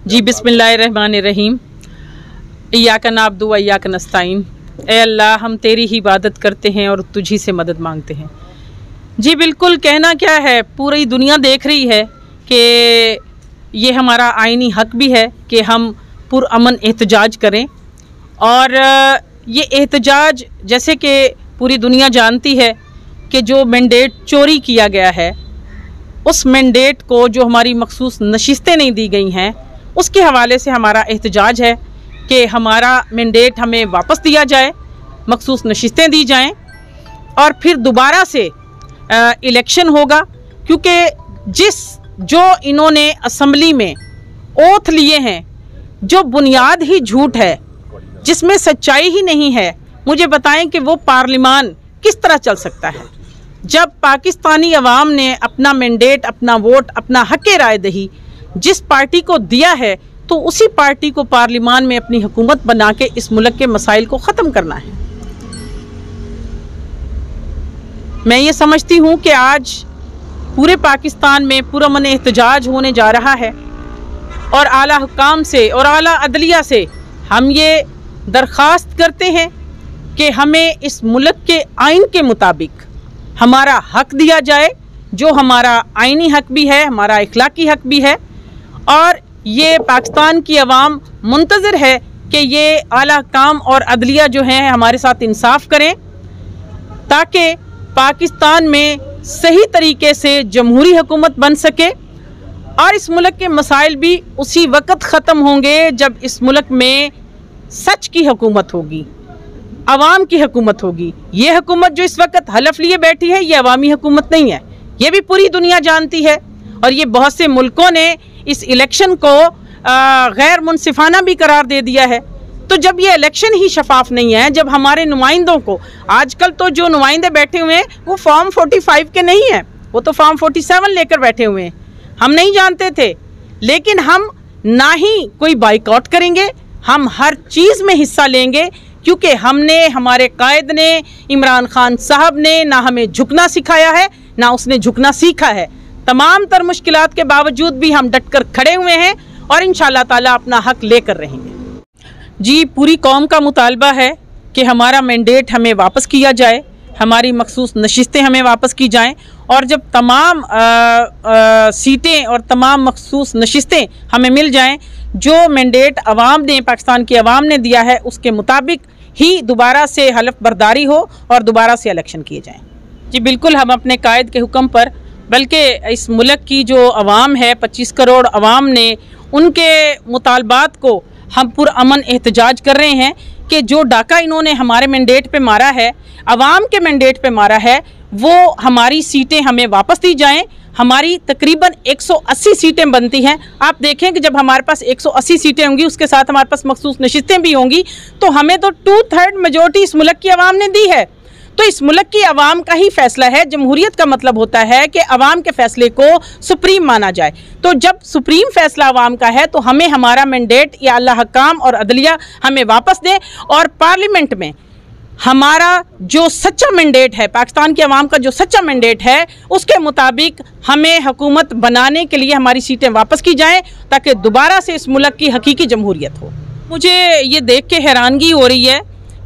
जी बिस्मिल्लाहिर्रहमानिर्रहीम। इय्याका नअब्दु व इय्याका नस्तईन। ए अल्लाह, हम तेरी ही इबादत करते हैं और तुझी से मदद मांगते हैं। जी बिल्कुल, कहना क्या है, पूरी दुनिया देख रही है कि ये हमारा आईनी हक भी है कि हम पुरअमन एहतजाज करें। और ये एहतजाज, जैसे कि पूरी दुनिया जानती है कि जो मैंडेट चोरी किया गया है, उस मैंडेट को जो हमारी मखसूस नशिस्तें नहीं दी गई हैं, उसके हवाले से हमारा एहतजाज है कि हमारा मैंडेट हमें वापस दिया जाए, मखसूस नशिस्तें दी जाएं और फिर दोबारा से इलेक्शन होगा। क्योंकि जो इन्होंने असम्बली में ओथ लिए हैं, जो बुनियाद ही झूठ है, जिसमें सच्चाई ही नहीं है, मुझे बताएं कि वो पार्लिमान किस तरह चल सकता है। जब पाकिस्तानी अवाम ने अपना मैंडेट, अपना वोट, अपना हक़ राय दही जिस पार्टी को दिया है, तो उसी पार्टी को पार्लिमान में अपनी हुकूमत बना के इस मुल्क के मसाइल को ख़त्म करना है। मैं ये समझती हूँ कि आज पूरे पाकिस्तान में पुरअमन एहतजाज होने जा रहा है और आला हुक्काम से और आला अदलिया से हम ये दरख्वास्त करते हैं कि हमें इस मुल्क के आइन के मुताबिक हमारा हक दिया जाए, जो हमारा आइनी हक भी है, हमारा इखलाकी हक भी है। और ये पाकिस्तान की अवाम मुंतज़िर है कि ये आला हुक्काम और अदलिया जो हैं हमारे साथ इंसाफ करें, ताकि पाकिस्तान में सही तरीके से जमहूरी हुकूमत बन सके। और इस मुल्क के मसाइल भी उसी वक्त ख़त्म होंगे जब इस मुल्क में सच की हुकूमत होगी, अवाम की हुकूमत होगी। ये हुकूमत जो इस वक्त हलफ लिए बैठी है, ये अवामी हुकूमत नहीं है, ये भी पूरी दुनिया जानती है। और ये बहुत से मुल्कों ने इस इलेक्शन को गैर मुनसिफाना भी करार दे दिया है। तो जब ये इलेक्शन ही शफाफ नहीं है, जब हमारे नुमाइंदों को, आजकल तो जो नुमाइंदे बैठे हुए हैं वो फॉर्म 45 के नहीं हैं, वो तो फॉर्म 47 लेकर बैठे हुए हैं। हम नहीं जानते थे, लेकिन हम ना ही कोई बाइकआउट करेंगे, हम हर चीज़ में हिस्सा लेंगे, क्योंकि हमने, हमारे कायद ने, इमरान खान साहब ने ना हमें झुकना सिखाया है, ना उसने झुकना सीखा है। तमाम तर मुश्किलात के बावजूद भी हम डट कर खड़े हुए हैं और इंशाअल्लाह ताला अपना हक लेकर रहेंगे। जी, पूरी कौम का मुतालबा है कि हमारा मैंडेट हमें वापस किया जाए, हमारी मखसूस नशिस्तें हमें वापस की जाएं। और जब तमाम सीटें और तमाम मखसूस नशिस्तें हमें मिल जाएं, जो मैंडेट अवाम ने, पाकिस्तान की अवाम ने दिया है, उसके मुताबिक ही दोबारा से हलफ बर्दारी हो और दोबारा से इलेक्शन किए जाएं। जी बिल्कुल, हम अपने कायद के हुक्म पर, बल्कि इस मुल्क की जो अवाम है, 25 करोड़ अवाम ने, उनके मुतालबात को हम पुरअमन एहतजाज कर रहे हैं कि जो डाका इन्होंने हमारे मैंडेट पे मारा है, अवाम के मैंडेट पे मारा है, वो हमारी सीटें हमें वापस दी जाएं। हमारी तकरीबन 180 सीटें बनती हैं। आप देखें कि जब हमारे पास 180 सीटें होंगी, उसके साथ हमारे पास मखसूस नशिस्तें भी होंगी, तो हमें तो 2/3 मेजॉरिटी इस मुल्क की आवाम ने दी है। तो इस मुल्क की आवाम का ही फैसला है। जमहूरियत का मतलब होता है कि आवाम के फैसले को सुप्रीम माना जाए। तो जब सुप्रीम फैसला आवाम का है, तो हमें हमारा मैंडेट या अल्लाह हकाम और अदलिया हमें वापस दें और पार्लियामेंट में हमारा जो सच्चा मैंडेट है, पाकिस्तान की आवाम का जो सच्चा मैंडेट है, उसके मुताबिक हमें हुकूमत बनाने के लिए हमारी सीटें वापस की जाएं, ताकि दोबारा से इस मुल्क की हकीकी जमहूरियत हो। मुझे ये देख के हैरानगी हो रही है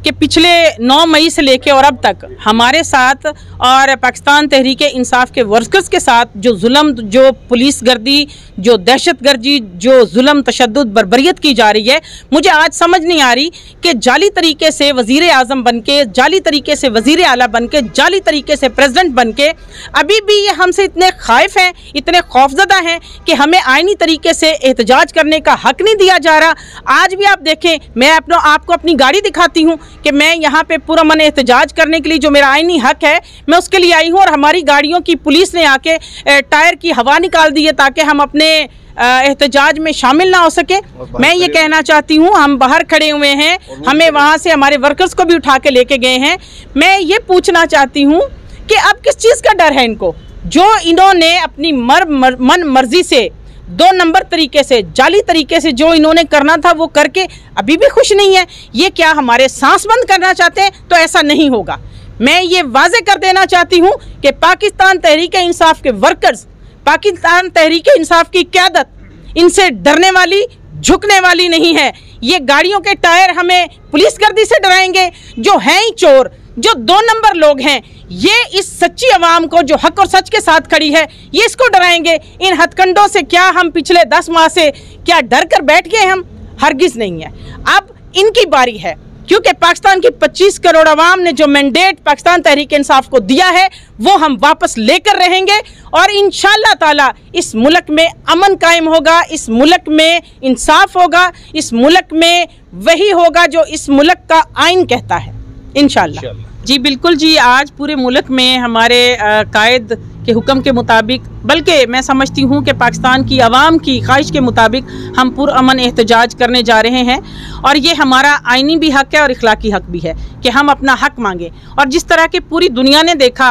कि पिछले 9 मई से लेके और अब तक हमारे साथ और पाकिस्तान तहरीक इंसाफ के वर्कर्स के साथ जो जुल्म, जो पुलिस गर्दी, जो दहशत गर्दी, जो जुल्म, तशद्दुद, बर्बरियत की जा रही है, मुझे आज समझ नहीं आ रही कि जाली तरीके से वज़ीर आज़म बन के, जाली तरीके से वज़ीर आला बन के, जाली तरीके से प्रेसिडेंट बन के अभी भी ये हमसे इतने खाइफ हैं, इतने खौफजदा हैं कि हमें आइनी तरीके से एहतजाज करने का हक नहीं दिया जा रहा। आज भी आप देखें, मैं आपको अपनी गाड़ी दिखाती हूँ कि मैं यहाँ पे पुरअमन एहतजाज करने के लिए, जो मेरा आइनी हक है, मैं उसके लिए आई हूँ। और हमारी गाड़ियों की पुलिस ने आके टायर की हवा निकाल दी है ताकि हम अपने एहतजाज में शामिल ना हो सके। मैं ये कहना चाहती हूँ, हम बाहर खड़े हुए हैं, हमें वहाँ से हमारे वर्कर्स को भी उठा के लेके गए हैं। मैं ये पूछना चाहती हूँ कि अब किस चीज़ का डर है इनको, जो इन्होंने अपनी मन मर्जी से 2 नंबर तरीके से, जाली तरीके से जो इन्होंने करना था वो करके अभी भी खुश नहीं है। ये क्या हमारे सांस बंद करना चाहते हैं? तो ऐसा नहीं होगा। मैं ये वाजे कर देना चाहती हूँ कि पाकिस्तान तहरीक इंसाफ के वर्कर्स, पाकिस्तान तहरीक इंसाफ की क़यादत इनसे डरने वाली झुकने वाली नहीं है। ये गाड़ियों के टायर हमें पुलिस गर्दी से डराएंगे, जो हैं ही चोर, जो 2 नंबर लोग हैं, ये इस सच्ची आवाम को जो हक और सच के साथ खड़ी है, ये इसको डराएंगे। इन हथकंडों से क्या हम पिछले 10 माह से क्या डर कर बैठ गए? हम हरगिज़ नहीं है। अब इनकी बारी है, क्योंकि पाकिस्तान की 25 करोड़ आवाम ने जो मैंडेट पाकिस्तान तहरीक इंसाफ को दिया है वो हम वापस लेकर रहेंगे और इंशाअल्लाह ताला इस मुल्क में अमन कायम होगा, इस मुल्क में इंसाफ होगा, इस मुल्क में वही होगा जो इस मुल्क का आइन कहता है, इंशाअल्लाह। जी बिल्कुल जी, आज पूरे मुल्क में हमारे कायद के हुक्म के मुताबिक, बल्कि मैं समझती हूँ कि पाकिस्तान की आवाम की ख्वाहिश के मुताबिक हम पुरअमन एहतजाज करने जा रहे हैं और ये हमारा आइनी भी हक है और इखलाकी हक भी है कि हम अपना हक मांगें। और जिस तरह की पूरी दुनिया ने देखा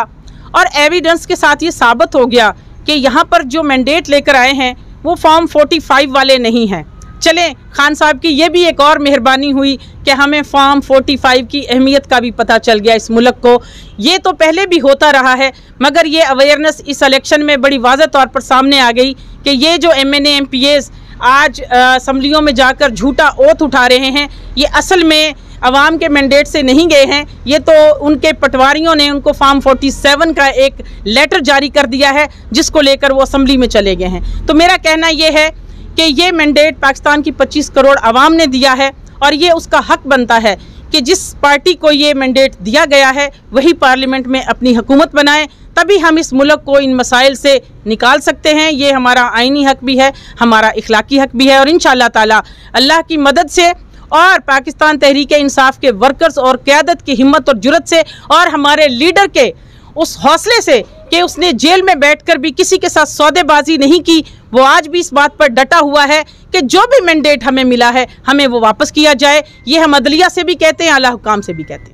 और एविडेंस के साथ ये साबित हो गया कि यहाँ पर जो मैंडेट लेकर आए हैं वो फॉर्म 45 वाले नहीं हैं। चलें, खान साहब की ये भी एक और मेहरबानी हुई कि हमें फॉर्म 45 की अहमियत का भी पता चल गया इस मुल्क को। ये तो पहले भी होता रहा है, मगर ये अवेयरनेस इस इलेक्शन में बड़ी वाज़ेह तौर पर सामने आ गई कि ये जो MNA MPAs आज असम्बलियों में जाकर झूठा ओथ उठा रहे हैं, ये असल में अवाम के मैंडेट से नहीं गए हैं। ये तो उनके पटवारियों ने उनको फॉर्म 47 का एक लेटर जारी कर दिया है, जिसको लेकर वो असम्बली में चले गए हैं। तो मेरा कहना ये है कि ये मैंडेट पाकिस्तान की 25 करोड़ आवाम ने दिया है और ये उसका हक बनता है कि जिस पार्टी को ये मैंडेट दिया गया है वही पार्लियामेंट में अपनी हुकूमत बनाए, तभी हम इस मुल्क को इन मसाइल से निकाल सकते हैं। ये हमारा आइनी हक भी है, हमारा इखलाकी हक भी है और इंशाअल्लाह ताला अल्लाह की मदद से और पाकिस्तान तहरीक इंसाफ के वर्कर्स और क़यादत की हिम्मत और जुर्रत से और हमारे लीडर के उस हौसले से कि उसने जेल में बैठकर भी किसी के साथ सौदेबाजी नहीं की, वो आज भी इस बात पर डटा हुआ है कि जो भी मैंडेट हमें मिला है हमें वो वापस किया जाए। ये हम अदलिया से भी कहते हैं, आला हुकाम से भी कहते हैं।